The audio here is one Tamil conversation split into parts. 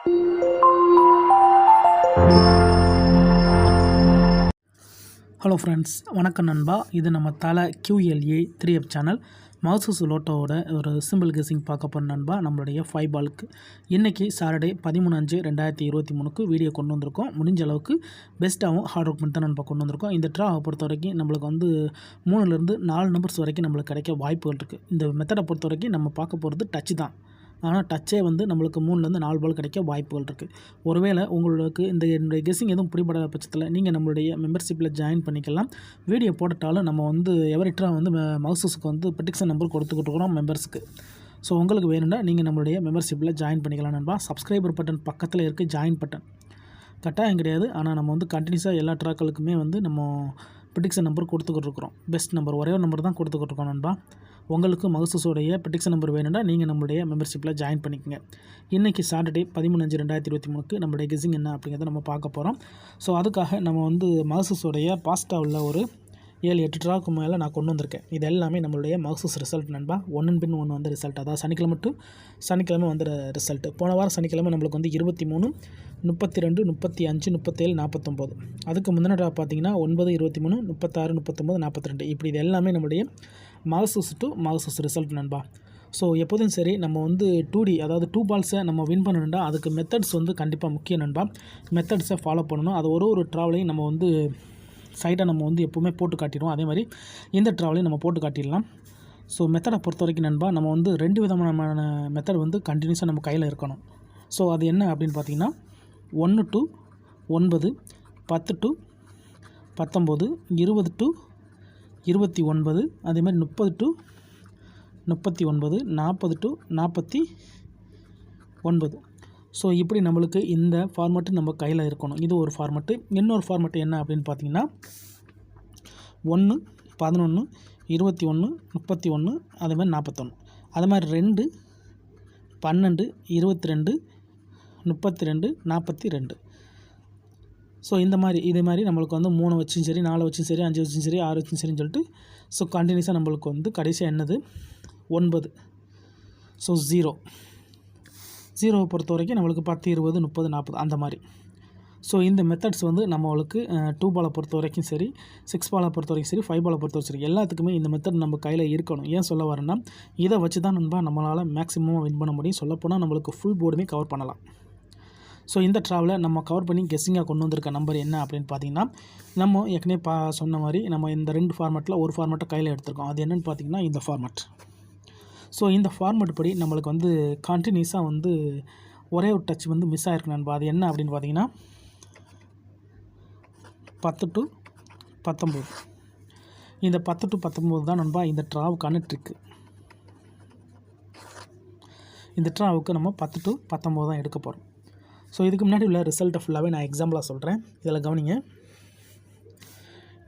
ஹலோ ஃப்ரெண்ட்ஸ், வணக்கம் நண்பா. இது நம்ம தலை QLA 3F சேனல் மவுசஸ் லோட்டோவோட ஒரு சிம்பிள் கெஸிங் பார்க்க போகிற நண்பா. நம்மளுடைய 5 பாலுக்கு இன்றைக்கி சாட்டர்டே 13/5/2023 வீடியோ கொண்டு வந்திருக்கோம். முடிஞ்ச அளவுக்கு பெஸ்ட்டாகவும் ஹார்ட் ஒர்க் பண்ணி தான் நண்பா கொண்டு வந்திருக்கோம். இந்த ட்ராவை பொறுத்த வரைக்கும் நம்மளுக்கு வந்து 3லேருந்து 4 நம்பர்ஸ் வரைக்கும் நம்மளுக்கு கிடைக்க வாய்ப்புகள் இருக்குது. இந்த மெத்தடை பொறுத்த வரைக்கும் நம்ம பார்க்க போகிறது டச் தான். ஆனால் டச்சே வந்து நம்மளுக்கு 3லேருந்து 4 பால் கிடைக்க வாய்ப்புகள் இருக்குது. ஒருவேளை உங்களுக்கு என்னுடைய கெஸ்ஸிங் எதுவும் பிடிபடாத பட்சத்தில் நீங்கள் நம்மளுடைய மெம்பர்ஷிப்பில் ஜாயின் பண்ணிக்கலாம். வீடியோ போட்டாலும் நம்ம வந்து எவரிட்டாக வந்து மவுசஸுக்கு வந்து ப்ரெடிக்ஷன் நம்பர் கொடுத்துக்கிட்டு இருக்கிறோம் மெம்பர்ஸுக்கு. ஸோ உங்களுக்கு வேணும்னா நீங்கள் நம்மளுடைய மெம்பர்ஷிப்பில் ஜாயின் பண்ணிக்கலாம் நண்பா. சப்ஸ்கிரைபர் பட்டன் பக்கத்தில் இருக்குது, ஜாயின் பட்டன் கட்டாயம் கிடையாது. ஆனால் நம்ம வந்து கண்டினியூஸாக எல்லா ட்ராக்களுக்குமே வந்து நம்ம ப்ரெடிக்ஷன் நம்பர் கொடுத்துக்கிட்டு இருக்கிறோம். பெஸ்ட் நம்பர் ஒரே ஒரு நம்பர் தான் கொடுத்துக்கிட்டு இருக்கோம் நண்பா. உங்களுக்கு மவுசஸோடைய ப்ரெடிக்ஷன் நம்பர் வேணும்னா நீங்கள் நம்மளுடைய மெம்பர்ஷிப்பில் ஜாயின் பண்ணிக்கங்க. இன்றைக்கி சாட்டர்டே 13/5/2023 நம்மளுடைய கெஸிங் என்ன அப்படிங்கிறத நம்ம பார்க்க போகிறோம். ஸோ அதுக்காக நம்ம வந்து மவுசஸோடைய பாஸ்ட்டாக உள்ள ஒரு 7-8 ட்ராக்கு மேலே நான் கொண்டு வந்திருக்கேன். இது எல்லாமே நம்மளுடைய மவுசஸ் ரிசல்ட் நண்பா. ஒன்றின் பின் ஒன்று வந்து ரிசல்ட், அதாவது சனிக்கிழமை டு சனிக்கிழமை வந்து ரிசல்ட். போன வாரம் சனிக்கிழமை நம்மளுக்கு வந்து 23, 32, 35, 37, 49. அதுக்கு முந்தின ட்ரா பார்த்தீங்கன்னா 9, 23, 36, 39, 42. இப்படி இது எல்லாமே நம்மளுடைய மவுசஸ் டு மவுசஸ் ரிசல்ட் நண்பா. ஸோ எப்போதும் சரி நம்ம வந்து 2D அதாவது 2 பால்ஸை நம்ம வின் பண்ணணும்னா அதுக்கு மெத்தட்ஸ் வந்து கண்டிப்பாக முக்கியம் நண்பா. மெத்தட்ஸை ஃபாலோ பண்ணணும். அது ஒரு ட்ராவலையும் நம்ம வந்து சைடாக நம்ம வந்து எப்போவுமே போட்டு காட்டிடுவோம். அதே மாதிரி இந்த ட்ராவலையும் நம்ம போட்டு காட்டிடலாம். ஸோ மெத்தடை பொறுத்த வரைக்கும் நண்பா, நம்ம வந்து 2 விதமான மெத்தட் வந்து கண்டினியூஸாக நம்ம கையில் இருக்கணும். ஸோ அது என்ன அப்படின்னு பார்த்தீங்கன்னா 1 to 9, 10 to 19, 20 to 29, அதேமாதிரி 30 to 39, 40 to 49. ஸோ இப்படி நம்மளுக்கு இந்த ஃபார்மெட்டு நம்ம கையில் இருக்கணும். இது ஒரு ஃபார்மெட்டு. இன்னொரு ஃபார்மெட்டு என்ன அப்படின்னு பார்த்தீங்கன்னா 1, 11, 21, 31, அதேமாதிரி 41, அது மாதிரி 2, 12, 22, 32, 42. ஸோ இந்த மாதிரி இதே மாதிரி நம்மளுக்கு வந்து 3 வச்சும் சரி, 4 வச்சும் சரி, 5 வச்சும் சரி, 6 வச்சும் சரின்னு சொல்லிட்டு ஸோ கண்டினியூஸாக நம்மளுக்கு வந்து கடைசியாக என்னது 9. ஸோ 0 பொறுத்த வரைக்கும் நம்மளுக்கு 10, 20, 30, 40 அந்த மாதிரி. ஸோ இந்த மெத்தட்ஸ் வந்து நம்மளுக்கு 2 பாலை பொறுத்த வரைக்கும் சரி, 6 பாலை பொறுத்த வரைக்கும் சரி, 5 பாலை பொறுத்த வரைக்கும் சரி, எல்லாத்துக்குமே இந்த மெத்தட் நம்ம கையில் இருக்கணும். ஏன் சொல்ல வரேன்னா இதை வச்சு தான் நண்பா நம்மளால் மேக்ஸிமம் வின் பண்ண முடியும். சொல்லப்போனால் நம்மளுக்கு ஃபுல் போர்டுமே கவர் பண்ணலாம். ஸோ இந்த ட்ராவலை நம்ம கவர் பண்ணி கெஸ்ஸிங்காக கொண்டு வந்திருக்க நம்பர் என்ன அப்படின்னு பார்த்தீங்கன்னா நம்ம ஏற்கனவே சொன்ன மாதிரி நம்ம இந்த 2 ஃபார்மெட்டில் ஒரு ஃபார்மெட்டை கையில் எடுத்திருக்கோம். அது என்னென்னு பார்த்தீங்கன்னா இந்த ஃபார்மெட். ஸோ இந்த ஃபார்மெட் படி நம்மளுக்கு வந்து கண்டினியூஸாக வந்து ஒரே ஒரு டச் வந்து மிஸ் ஆகிருக்கு நண்பா. அது என்ன அப்படின்னு பார்த்தீங்கன்னா 10 to 19. இந்த 10 to 19 தான் நண்பா இந்த ட்ராவுக்கான ட்ரிக்கு. இந்த ட்ராவுக்கு நம்ம 10 to 19 தான் எடுக்க போகிறோம். ஸோ இதுக்கு முன்னாடி உள்ள ரிசல்ட்டை ஃபுல்லாகவே நான் எக்ஸாம்பிளாக சொல்கிறேன். இதில் கவனிங்க.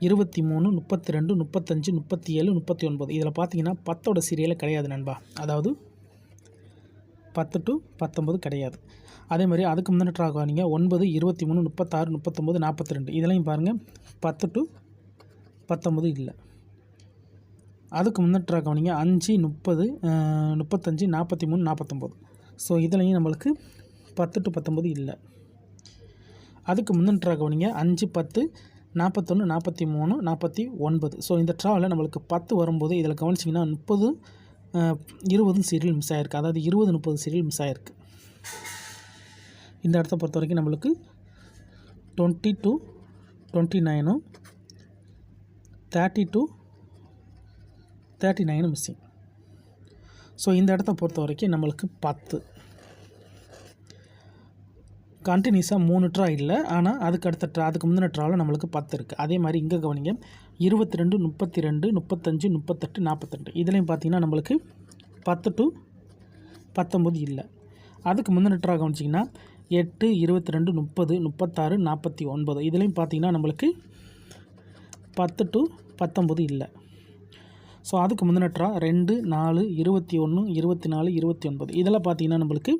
23, 32, 35, 37, 39. இதில் பார்த்தீங்கன்னா 10ஓட சீரியலே கிடையாது நண்பா. அதாவது 10 to 19 கிடையாது. அதே மாதிரி அதுக்கு முந்தின ட்ரா கவனிங்க. 9, 23, 36, 39, 42. இதுலையும் பாருங்கள் 10 to 19 இல்லை. அதுக்கு முந்தின ட்ரா கவனிங்க. 5, 30, 35, 43, 49. ஸோ இதுலையும் நம்மளுக்கு 10 to 19 இல்லை. அதுக்கு முந்தின ட்ரா கவனிங்க. 5, 10, 41, 43, 49. ஸோ இந்த ட்ராவில் நம்மளுக்கு 10 வரும்போது இதில் கவனிச்சிங்கன்னா 30, 20 சீரியல் மிஸ் ஆகிருக்கு. அதாவது 20, 30 சீரியல் மிஸ் ஆகிருக்கு. இந்த இடத்த பொறுத்த வரைக்கும் நம்மளுக்கு 20 to 29, 30 to 39 மிஸ்ஸிங். ஸோ இந்த இடத்த பொறுத்த வரைக்கும் நம்மளுக்கு 10 கண்டினியூஸாக 3 ட்ரா இல்லை. ஆனால் அதுக்கு முந்தின ட்ராவில் நம்மளுக்கு 10 இருக்குது. அதே மாதிரி இங்கே கவனிங்க. 22, 32, 35, 38, 42. இதுலேயும் பார்த்தீங்கன்னா நம்மளுக்கு 10 to 19 இல்லை. அதுக்கு முந்தின ட்ரா கவனிச்சிங்கன்னா 8, 22, 30, 36, 49. இதுலேயும் பார்த்தீங்கன்னா நம்மளுக்கு 10 to 19 இல்லை. ஸோ அதுக்கு முந்தின ட்ரா 2, 4, 21, 24, 29. இதெல்லாம் பார்த்தீங்கன்னா நம்மளுக்கு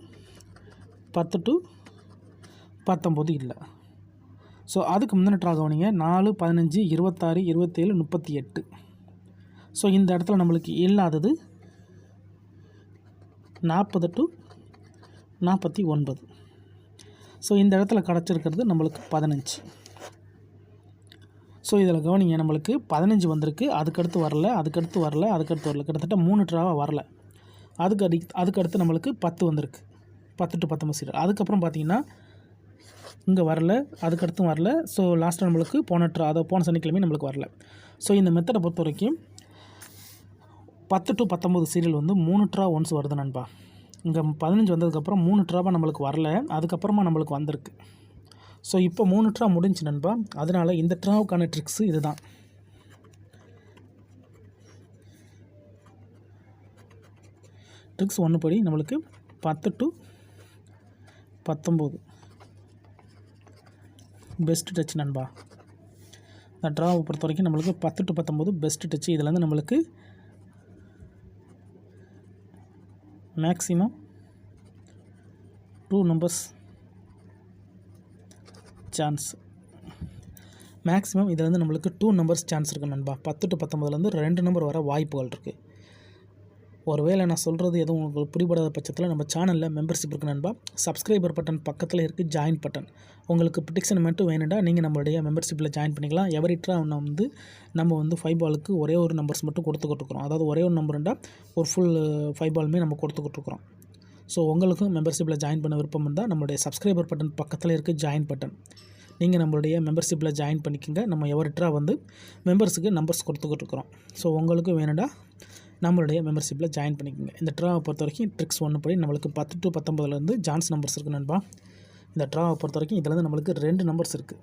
10 to 19 இல்லை. ஸோ அதுக்கு முந்தின ட்ரா கவனிங்க. 4, 15, 26, 27, 38. ஸோ இந்த இடத்துல நம்மளுக்கு இல்லாதது 40 to 49. ஸோ இந்த இடத்துல கிடச்சிருக்கிறது நம்மளுக்கு 15. ஸோ இதில் கவனிங்க, நம்மளுக்கு 15 வந்திருக்கு, அதுக்கடுத்து வரல, அதுக்கடுத்து வரல, அதுக்கடுத்து வரல, கிட்டத்தட்ட 3 ட்ராவாக வரல. அதுக்கடுத்து நம்மளுக்கு 10 வந்திருக்கு, 10 to 19 சீரியல். அதுக்கப்புறம் பார்த்திங்கன்னா இங்கே வரல, அதுக்கடுத்தும் வரல. ஸோ லாஸ்ட்டாக நம்மளுக்கு போன சனிக்கிழமை நம்மளுக்கு வரல. ஸோ இந்த மெத்தடை பொறுத்த வரைக்கும் 10 to 19 சீரியல் வந்து 3 ட்ரா ஒன்ஸ் வருது நண்பா. இங்கே 15 வந்ததுக்கப்புறம் 3 ட்ராவாக நம்மளுக்கு வரல, அதுக்கப்புறமா நம்மளுக்கு வந்திருக்கு. ஸோ இப்போ 3 ட்ரா முடிஞ்சு நண்பா. அதனால் இந்த ட்ராவுக்கான ட்ரிக்ஸு இது தான். ட்ரிக்ஸ் 1 படி நம்மளுக்கு 10 to 19 பெஸ்ட் டச் நண்பா. இந்த ட்ராவை பொறுத்த வரைக்கும் நம்மளுக்கு 10 to 19 பெஸ்ட் டச். இதில் வந்து நம்மளுக்கு மேக்ஸிமம் 2 நம்பர்ஸ் சான்ஸ். மேக்ஸிமம் இதில் வந்து நம்மளுக்கு 2 நம்பர்ஸ் சான்ஸ் இருக்குது நண்பா. 10 to 19லேருந்து 2 நம்பர் வர வாய்ப்புகள் இருக்குது. ஒருவேளை நான் சொல்கிறது எதுவும் உங்களுக்கு புரிபடாத பட்சத்தில் நம்ம சேனலில் மெம்பர்ஷிப் இருக்குது நண்பா. சப்ஸ்கிரைபர் பட்டன் பக்கத்தில் இருக்குது ஜாயின் பட்டன். உங்களுக்கு ப்ரிடிக்ஷன் மட்டும் வேணும்டா நீங்கள் நம்மளுடைய மெம்பர்ஷிப்பில் ஜாயின் பண்ணிக்கலாம். எவரிட்ரா நம்ம வந்து 5 பாலுக்கு ஒரே ஒரு நம்பர்ஸ் மட்டும் கொடுத்துக்கிட்டுருக்குறோம். அதாவது ஒரே ஒரு நம்பருண்டா ஒரு ஃபுல் 5 பாலுமே நம்ம கொடுத்துக்கிட்டுருக்குறோம். ஸோ உங்களுக்கும் மெம்பர்ஷிப்பில் ஜாயின் பண்ண விருப்பம் இருந்தால் நம்மளுடைய சப்ஸ்கிரைபர் பட்டன் பக்கத்தில் இருக்குது ஜாயின் பட்டன். நீங்கள் நம்மளுடைய மெம்பர்ஷிப்பில் ஜாயின் பண்ணிக்கோங்க. நம்ம எவரிட்ரா வந்து மெம்பர்ஸுக்கு நம்பர்ஸ் கொடுத்துக்கிட்டுருக்குறோம். ஸோ உங்களுக்கு வேணும்டா நம்மளுடைய மெம்பர்ஷிப்பில் ஜாயின் பண்ணிக்கோங்க. இந்த ட்ராவை பொறுத்த வரைக்கும் ட்ரிக்ஸ் 1 படி நம்மளுக்கு 10 to 19லேருந்து சான்ஸ் நம்பர்ஸ் இருக்குது நண்பா. இந்த ட்ராவை பொறுத்த வரைக்கும் இதில் வந்து நம்மளுக்கு 2 நம்பர்ஸ் இருக்குது.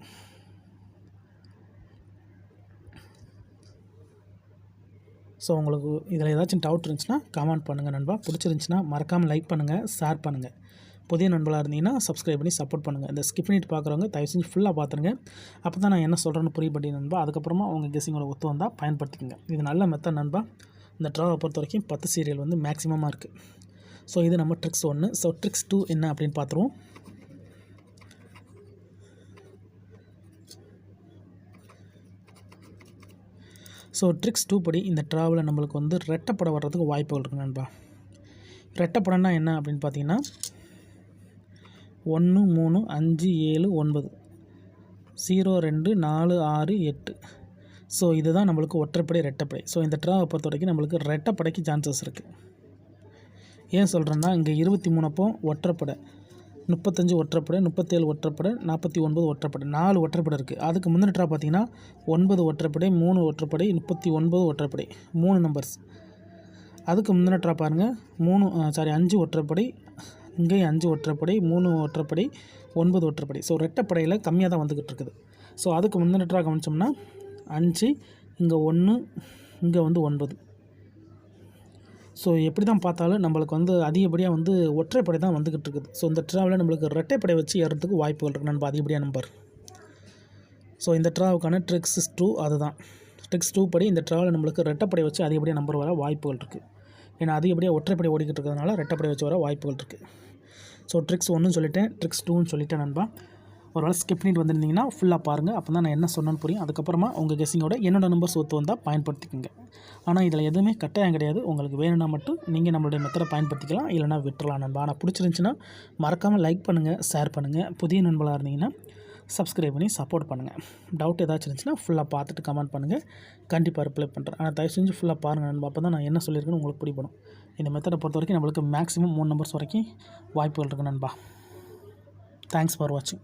ஸோ உங்களுக்கு இதில் ஏதாச்சும் டவுட் இருந்துச்சுன்னா கமெண்ட் பண்ணுங்கள் நண்பா. பிடிச்சிருந்துச்சின்னா மறக்காமல் லைக் பண்ணுங்கள், ஷேர் பண்ணுங்கள். புதிய நண்பர்களாக இருந்தீங்கன்னா சப்ஸ்கிரைப் பண்ணி சப்போர்ட் பண்ணுங்கள். இந்த ஸ்கிப் பண்ணிட்டு பார்க்குறவங்க தயவு செஞ்சு ஃபுல்லாக பார்த்துருங்க. அப்போ தான் நான் என்ன சொல்கிறேன்னு புரியப்படி நண்பா. அதுக்கப்புறமா உங்கள் கெஸ்ஸிங்கோட ஒத்து வந்தால் பயன்படுத்திக்கோங்க. இது நல்ல மெத்தட் நண்பா. இந்த ட்ராவை பொறுத்த வரைக்கும் 10 சீரியல் வந்து மேக்ஸிமமாக இருக்குது. ஸோ இது நம்ம ட்ரிக்ஸ் 1. ஸோ ட்ரிக்ஸ் 2 என்ன அப்படின்னு பார்த்துருவோம். ஸோ ட்ரிக்ஸ் 2 படி இந்த ட்ராவில் நம்மளுக்கு வந்து ரெட்டைப்படம் வர்றதுக்கு வாய்ப்புகள் இருக்குது நண்பா. ரெட்டைப்படம்னா என்ன அப்படின்னு பார்த்தீங்கன்னா 1 3 5 7 9 0 2 4 6 8. ஸோ இதுதான் நம்மளுக்கு ஒற்றைப்படை ரெட்டைப்படை. ஸோ இந்த ட்ராவை பொறுத்த வரைக்கும் நம்மளுக்கு ரெட்டைப்படைக்கு சான்சஸ் இருக்குது. ஏன் சொல்கிறேன்னா இங்கே 23 அப்போ ஒற்றைப்படை, 35 ஒற்றைப்படை, 37 ஒற்றைப்படை, 49 ஒற்றைப்படை, 4 ஒற்றைப்படை இருக்குது. அதுக்கு முந்தின ட்ரா பார்த்தீங்கன்னா 9 ஒற்றைப்படை, 3 ஒற்றைப்படை, 39 ஒற்றைப்படை, 3 நம்பர்ஸ். அதுக்கு முந்தின ட்ரா பாருங்கள் 5 ஒற்றைப்படை, இங்கே 5 ஒற்றைப்படை, 3 ஒற்றைப்படை, 9 ஒற்றைப்படை. ஸோ ரெட்டைப்படையில் கம்மியாக தான் வந்துக்கிட்டு இருக்குது. ஸோ அதுக்கு முந்தின ட்ரா கவனிச்சோம்னா 5, இங்கே 1, இங்கே வந்து 9. ஸோ எப்படி தான் பார்த்தாலும் நம்மளுக்கு வந்து அதிகப்படியாக வந்து ஒற்றைப்படை தான் வந்துக்கிட்டு இருக்குது. ஸோ இந்த ட்ராவில் நம்மளுக்கு ரெட்டைப்படை வச்சு ஏறதுக்கு வாய்ப்புகள் இருக்குது நண்பா, அதிகப்படியாக நம்பர். ஸோ இந்த ட்ராவுக்கான ட்ரிக்ஸ் 2 அதுதான். ட்ரிக்ஸ் 2 படி இந்த ட்ராவில் நம்மளுக்கு ரெட்டைப்படை வச்சு அதிகப்படியாக நம்பர் வர வாய்ப்புகள் இருக்குது. ஏன்னா அதிகப்படியாக ஒற்றைப்படை ஓடிக்கிட்டு இருக்கிறதுனால ரெட்டைப்படை வச்சு வர வாய்ப்புகள் இருக்குது. ஸோ ட்ரிக்ஸ் 1 சொல்லிட்டேன், ட்ரிக்ஸ் 2 சொல்லிட்டேன் நண்பா. ஒரு வேளை ஸ்கிப் பண்ணிட்டு வந்திருந்தீங்கன்னா ஃபுல்லாக பாருங்கள். அப்போ தான் நான் என்ன சொன்னேன்னு புரியும். அதுக்கப்புறமா உங்கள் கெஸ்ஸிங்கோட என்னோடய நம்பர்ஸ் ஒத்து வந்தால் பயன்படுத்திக்கோங்க. ஆனால் இதில் எதுவுமே கட்டாயம் கிடையாது. உங்களுக்கு வேணும்னா மட்டும் நீங்கள் நம்மளுடைய மெத்தடை பயன்படுத்திக்கலாம், இல்லைனா விட்டுறலாம் நண்பா. ஆனால் பிடிச்சிருந்துச்சின்னா மறக்காமல் லைக் பண்ணுங்கள், ஷேர் பண்ணுங்கள். புதிய நண்பர்களாக இருந்தீங்கன்னா சப்ஸ்கிரைப் பண்ணி சப்போர்ட் பண்ணுங்கள். டவுட் ஏதாச்சும் இருந்துச்சுன்னா ஃபுல்லாக பார்த்துட்டு கமெண்ட் பண்ணுங்கள், கண்டிப்பாக ரிப்ளை பண்ணுறேன். ஆனால் தயவு செஞ்சு ஃபுல்லாக பாருங்கள் நண்பா. அப்போ தான் நான் என்ன சொல்லியிருக்கேன்னு உங்களுக்கு பிடிப்படும். இந்த மெத்தடை பொறுத்த வரைக்கும் நம்மளுக்கு மேக்ஸிமம் 3 நம்பர்ஸ் வரைக்கும் வாய்ப்புகள் இருக்குது நண்பா. தேங்க்ஸ் ஃபார் வாட்சிங்.